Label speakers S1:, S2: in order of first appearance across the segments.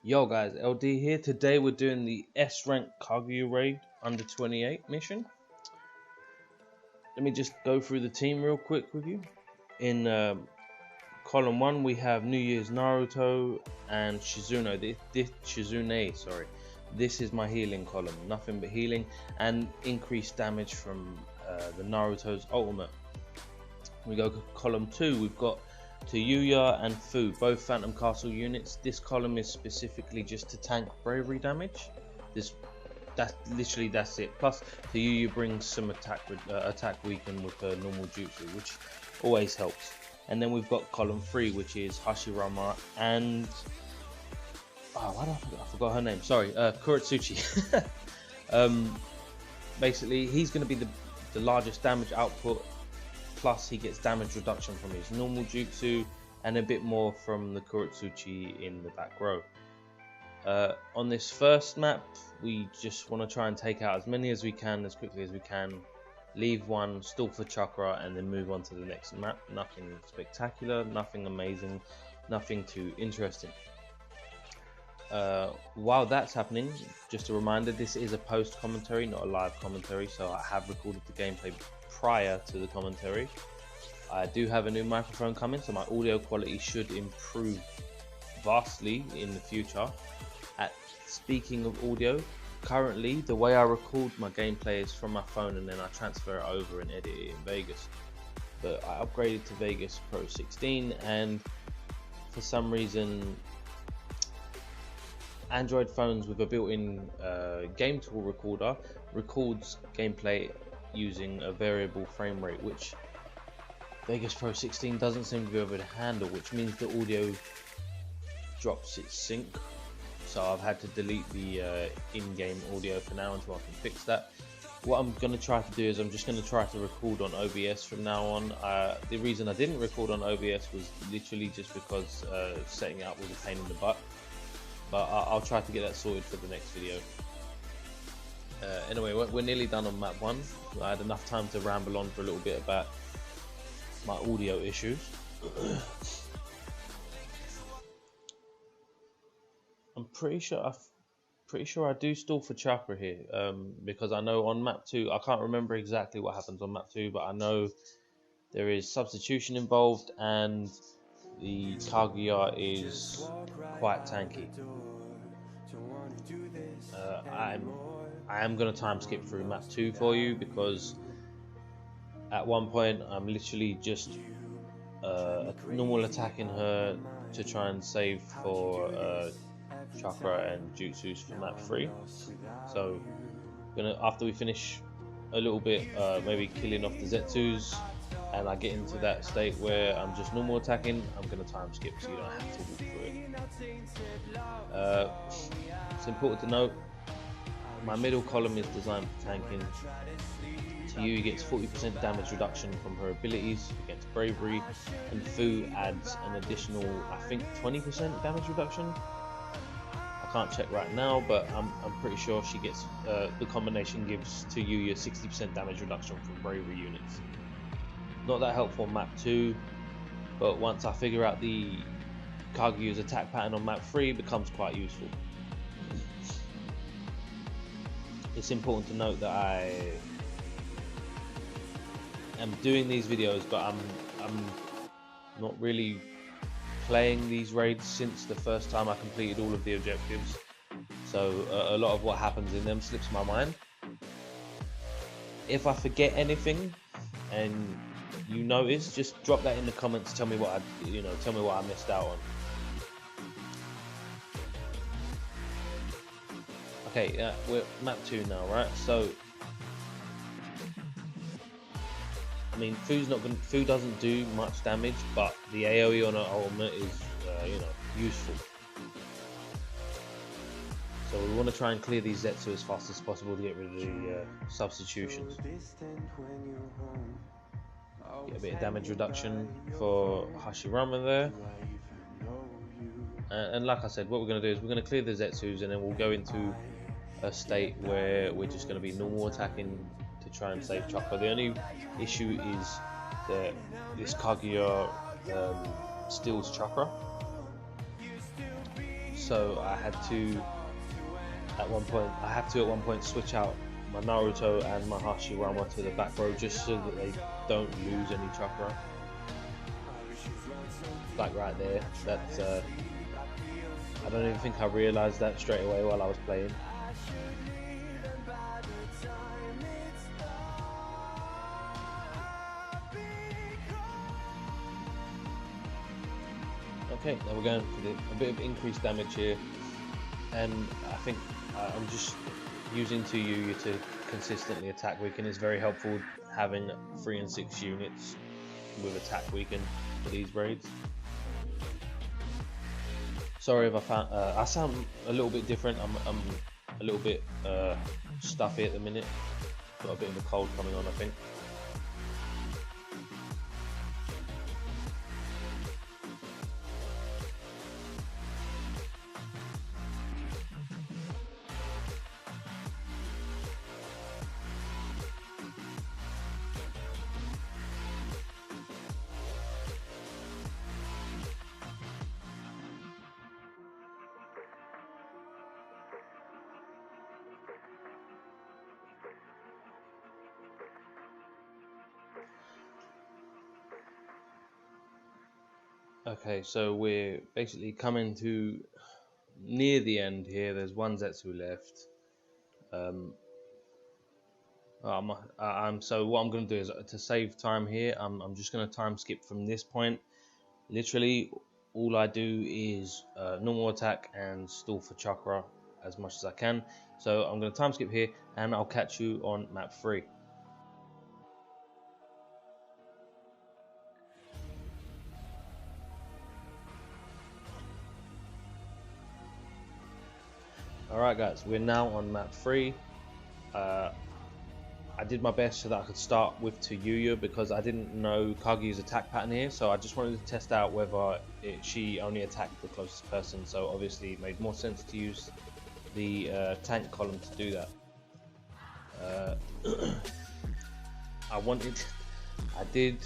S1: Yo guys, LD here. Today we're doing the S rank KAGUYA raid under 28 mission. Let me just go through the team real quick with you. In column 1 we have New Year's Naruto and Shizune. Shizune, sorry. This is my healing column. Nothing but healing and increased damage from the Naruto's ultimate. We go to column 2. We've got KAGUYA and Fu, both Phantom Castle units. This column is specifically just to tank bravery damage. That's it. Plus, KAGUYA brings some attack weaken with her normal jutsu, which always helps. And then we've got column 3, which is Hashirama and I forgot her name. Sorry, Kuretsuchi. Basically, he's going to be the largest damage output. Plus he gets damage reduction from his normal jutsu and a bit more from the Kuretsuchi in the back row. On this first map we just want to try and take out as many as we can as quickly as we can, leave one, stall for chakra, and then move on to the next map. Nothing spectacular, nothing amazing, nothing too interesting. While that's happening, just a reminder, this is a post commentary, not a live commentary, so I have recorded the gameplay prior to the commentary. I do have a new microphone coming, so my audio quality should improve vastly in the future. Speaking of audio, currently the way I record my gameplay is from my phone and then I transfer it over and edit it in Vegas. But I upgraded to Vegas Pro 16 and for some reason Android phones with a built-in game tool recorder records gameplay using a variable frame rate, which Vegas Pro 16 doesn't seem to be able to handle, which means the audio drops its sync. So I've had to delete the in-game audio for now until I can fix that. What I'm going to try to do is I'm just going to try to record on OBS from now on. The reason I didn't record on OBS was literally just because setting it up was a pain in the butt. But I'll try to get that sorted for the next video. Anyway, we're nearly done on map 1. I had enough time to ramble on for a little bit about my audio issues. I'm pretty sure I do stall for chakra here, because I know on map 2, I can't remember exactly what happens on map 2, but I know there is substitution involved and the KAGUYA is quite tanky. I am going to time skip through map 2 for you because at one point I'm literally just normal attacking her to try and save for chakra and jutsus for map 3. So after we finish a little bit maybe killing off the Zetsus and I get into that state where I'm just normal attacking, I'm going to time skip so you don't have to walk through it. It's important to note my middle column is designed for tanking. KAGUYA gets 40% damage reduction from her abilities against bravery, and Fu adds an additional, I think, 20% damage reduction. I can't check right now, but I'm pretty sure she gets the combination gives KAGUYA 60% damage reduction from bravery units. Not that helpful on map 2, but once I figure out the KAGUYA's attack pattern on map 3, it becomes quite useful. It's important to note that I am doing these videos, but I'm not really playing these raids since the first time I completed all of the objectives, so a lot of what happens in them slips my mind. If I forget anything and you notice, just drop that in the comments. Tell me what I missed out on. Okay, we're map 2 now, right? So, I mean, Fu doesn't do much damage, but the AOE on her ultimate is, useful. So we want to try and clear these Zetsu as fast as possible to get rid of the substitutions. Get a bit of damage reduction for Hashirama there. And like I said, what we're going to do is we're going to clear the Zetsus and then we'll go into a state where we're just going to be normal attacking to try and save chakra. The only issue is that this KAGUYA steals chakra. so I had to at one point switch out my Naruto and my Hashirama to the back row just so that they don't lose any chakra. Like right there, that's I don't even think I realized that straight away while I was playing. Okay, now we're going for a bit of increased damage here, and I think I'm just using 2 Yuya to consistently attack weaken is very helpful, having 3 and 6 units with attack weaken for these raids. Sorry if I sound a little bit different. I'm a little bit stuffy at the minute. Got a bit of a cold coming on, I think. Okay, so we're basically coming to near the end here. There's 1 Zetsu left. So what I'm going to do is, to save time here, I'm just going to time skip from this point. Literally, all I do is normal attack and stall for chakra as much as I can. So I'm going to time skip here, and I'll catch you on map 3. Alright guys, we're now on map 3. I did my best so that I could start with 2 Yuya because I didn't know Kaguya's attack pattern here, so I just wanted to test out whether she only attacked the closest person, so obviously it made more sense to use the tank column to do that. I did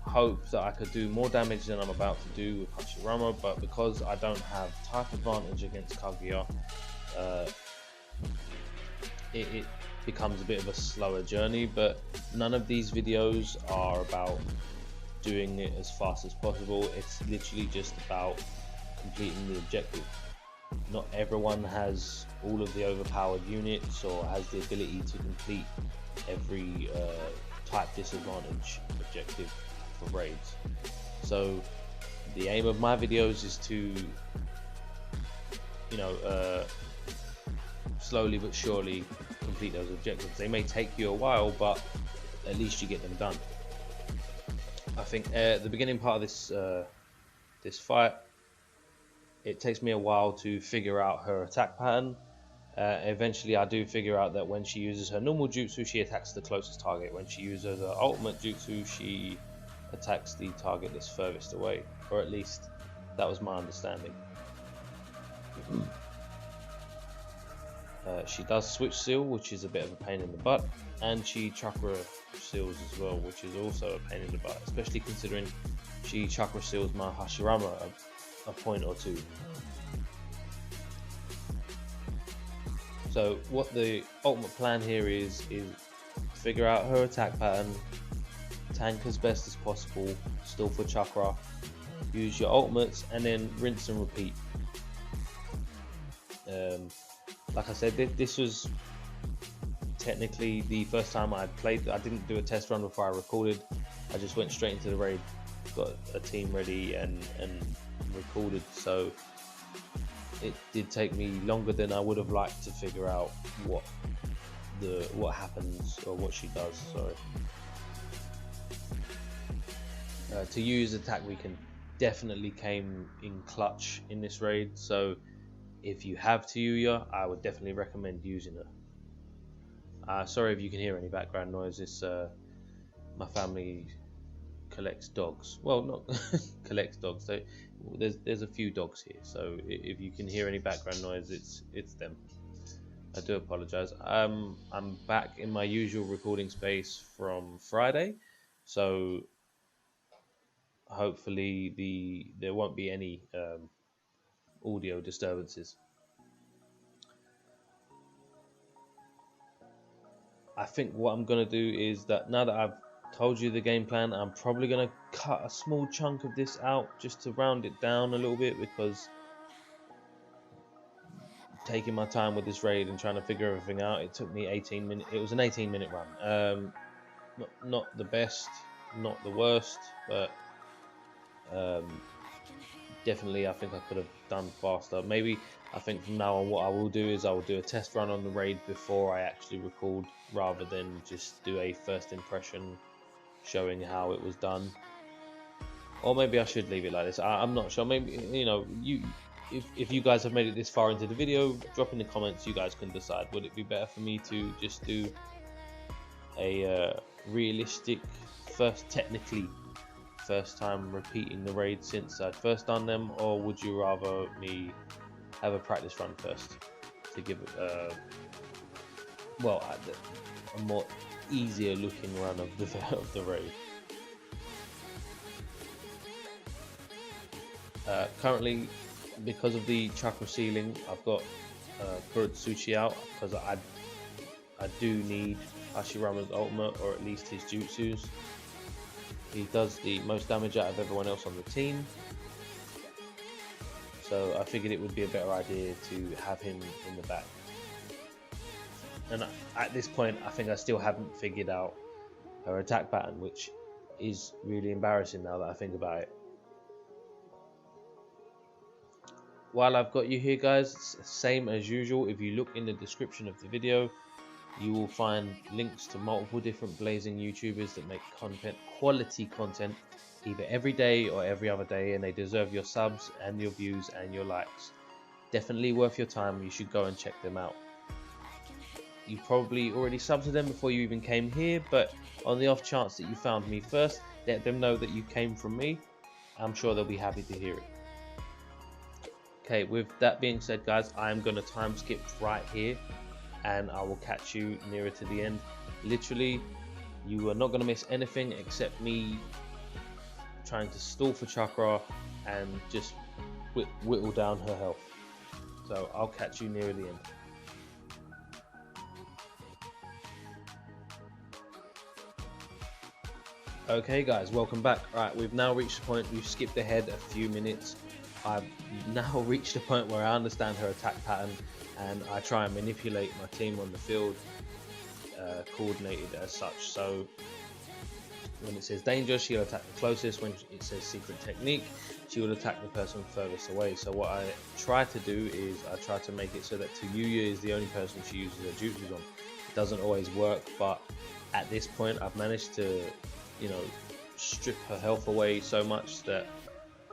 S1: hope that I could do more damage than I'm about to do with Hashirama, but because I don't have type advantage against Kaguya, it becomes a bit of a slower journey. But none of these videos are about doing it as fast as possible. It's literally just about completing the objective. Not everyone has all of the overpowered units or has the ability to complete every type disadvantage objective for raids. So the aim of my videos is to, slowly but surely complete those objectives. They may take you a while, but at least you get them done. I think the beginning part of this fight, it takes me a while to figure out her attack pattern. Eventually I do figure out that when she uses her normal jutsu, she attacks the closest target. When she uses her ultimate jutsu, she attacks the target that's furthest away, or at least that was my understanding. She does switch seal, which is a bit of a pain in the butt, and she chakra seals as well, which is also a pain in the butt, especially considering she chakra seals my Hashirama a point or two. So what the ultimate plan here is figure out her attack pattern, tank as best as possible, still for chakra, use your ultimates, and then rinse and repeat. Like I said, this was technically the first time I played. I didn't do a test run before I recorded. I just went straight into the raid, got a team ready and recorded. So it did take me longer than I would have liked to figure out what happens or what she does. Sorry. To use attack weaken definitely came in clutch in this raid. So if you have Yuya, I would definitely recommend using her. Sorry if you can hear any background noise. It's my family collects dogs. Well, not collects dogs. There's a few dogs here, so if you can hear any background noise, it's them. I do apologize. I'm back in my usual recording space from Friday, so hopefully there won't be any audio disturbances. I think what I'm going to do is that now that I've told you the game plan, I'm probably going to cut a small chunk of this out just to round it down a little bit, because taking my time with this raid and trying to figure everything out, it took me 18 minutes. It was an 18-minute run. Not the best, not the worst, but definitely I think I could have done faster. Maybe I think from now on what I will do is I will do a test run on the raid before I actually record, rather than just do a first impression showing how it was done. Or maybe I should leave it like this. I'm not sure. Maybe, you know, if you guys have made it this far into the video, drop in the comments. You guys can decide. Would it be better for me to just do a realistic technically first time repeating the raid since I'd first done them, or would you rather me have a practice run first to give it a more easier looking run of the raid? Currently, because of the chakra ceiling, I've got Kuro Seraph out, because I do need Hashirama's ultimate, or at least his jutsus. He does the most damage out of everyone else on the team, so I figured it would be a better idea to have him in the back. And at this point, I think I still haven't figured out her attack pattern, which is really embarrassing now that I think about it. While I've got you here, guys, same as usual, if you look in the description of the video, you will find links to multiple different blazing YouTubers that make content, quality content, either every day or every other day, and they deserve your subs and your views and your likes. Definitely worth your time. You should go and check them out. You probably already subbed to them before you even came here, but on the off chance that you found me first, let them know that you came from me. I'm sure they'll be happy to hear it. Okay, with that being said, guys, I'm going to time skip right here, and I will catch you nearer to the end. Literally, you are not going to miss anything except me trying to stall for chakra and just whittle down her health. So I'll catch you nearer the end. Okay guys, welcome back. Right, we've now reached the point, we've skipped ahead a few minutes. I've now reached the point where I understand her attack pattern, and I try and manipulate my team on the field, coordinated as such. So when it says danger, she'll attack the closest. When it says secret technique, she will attack the person furthest away. So what I try to do is I try to make it so that KAGUYA is the only person she uses her jutsus on. It doesn't always work, but at this point I've managed to, you know, strip her health away so much that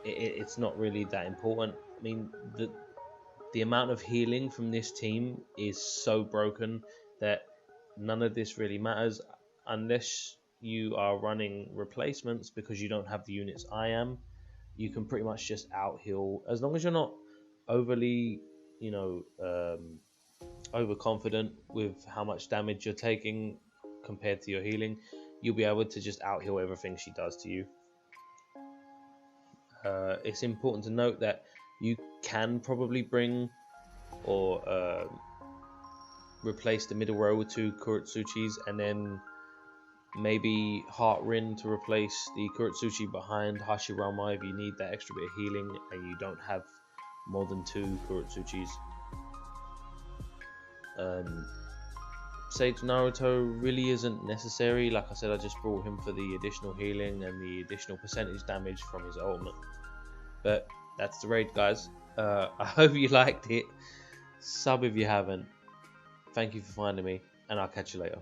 S1: it's not really that important. I mean, the amount of healing from this team is so broken that none of this really matters unless you are running replacements, because you don't have the units I am. You can pretty much just out heal, as long as you're not overly, you know, overconfident with how much damage you're taking compared to your healing. You'll be able to just out heal everything she does to you. It's important to note that you can probably bring or replace the middle row with 2 Kuro Seraph, and then maybe Heart Rin to replace the Kuro Seraph behind Hashirama if you need that extra bit of healing and you don't have more than 2 Kuro Seraph. Sage Naruto really isn't necessary. Like I said, I just brought him for the additional healing and the additional percentage damage from his ultimate. But that's the raid, guys. I hope you liked it. Sub if you haven't. Thank you for finding me, and I'll catch you later.